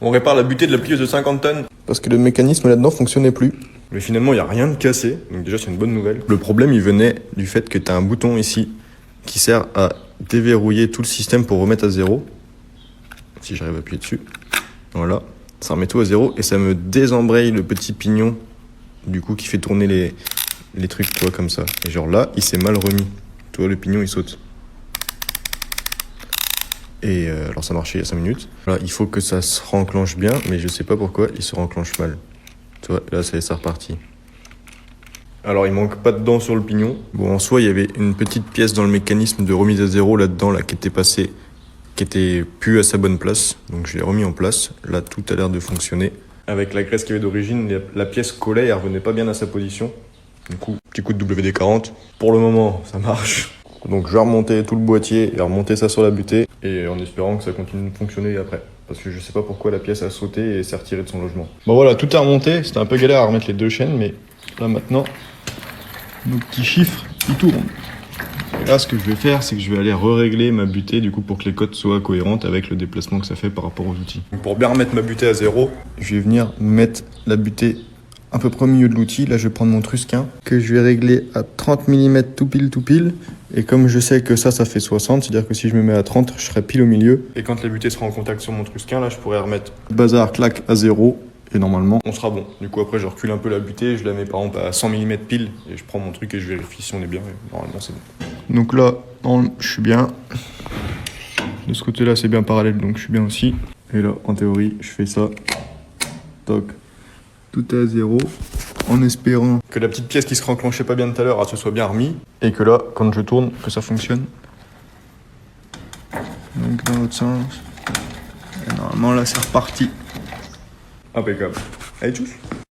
On répare la butée de la plieuse de 50 tonnes. Parce que le mécanisme là-dedans fonctionnait plus. Mais finalement, il n'y a rien de cassé. Donc déjà, c'est une bonne nouvelle. Le problème, il venait du fait que tu as un bouton ici qui sert à déverrouiller tout le système pour remettre à zéro. Si j'arrive à appuyer dessus. Voilà. Ça remet tout à zéro et ça me désembraye le petit pignon du coup qui fait tourner les trucs, tu vois, comme ça. Et genre là, il s'est mal remis. Tu vois, le pignon, il saute. Et alors ça marchait il y a 5 minutes. Là, il faut que ça se renclenche bien, mais je sais pas pourquoi il se renclenche mal. Tu vois, là, ça y est, c'est reparti. Alors, il manque pas de dents sur le pignon. Bon, en soi, il y avait une petite pièce dans le mécanisme de remise à zéro là-dedans, là, qui était passée, qui était plus à sa bonne place. Donc, je l'ai remis en place. Là, tout a l'air de fonctionner. Avec la graisse qu'il y avait d'origine, la pièce collait et elle revenait pas bien à sa position. Du coup, petit coup de WD-40. Pour le moment, ça marche. Donc, je vais remonter tout le boîtier et remonter ça sur la butée. Et en espérant que ça continue de fonctionner après. Parce que je sais pas pourquoi la pièce a sauté et s'est retirée de son logement. Bon voilà, tout est remonté. C'était un peu galère à remettre les deux chaînes, mais là maintenant, nos petits chiffres, ils tournent. Et là, ce que je vais faire, c'est que je vais aller régler ma butée du coup pour que les cotes soient cohérentes avec le déplacement que ça fait par rapport aux outils. Donc, pour bien remettre ma butée à zéro, je vais venir mettre la butée à peu près au milieu de l'outil. Là, je vais prendre mon trusquin que je vais régler à 30 mm tout pile. Et comme je sais que ça fait 60, c'est-à-dire que si je me mets à 30, je serai pile au milieu. Et quand la butée sera en contact sur mon trusquin, là, je pourrais remettre bazar, clac, à 0. Et normalement, on sera bon. Du coup, après, je recule un peu la butée, je la mets par exemple à 100 mm pile. Et je prends mon truc et je vérifie si on est bien. Et normalement, c'est bon. Donc là, je suis bien. De ce côté-là, c'est bien parallèle, donc je suis bien aussi. Et là, en théorie, je fais ça. Toc. Tout est à zéro. En espérant que la petite pièce qui se renclenchait pas bien tout à l'heure, se soit bien remis. Et que là, quand je tourne, que ça fonctionne. Donc dans l'autre sens. Et normalement là c'est reparti. Impeccable. Allez, tchuss.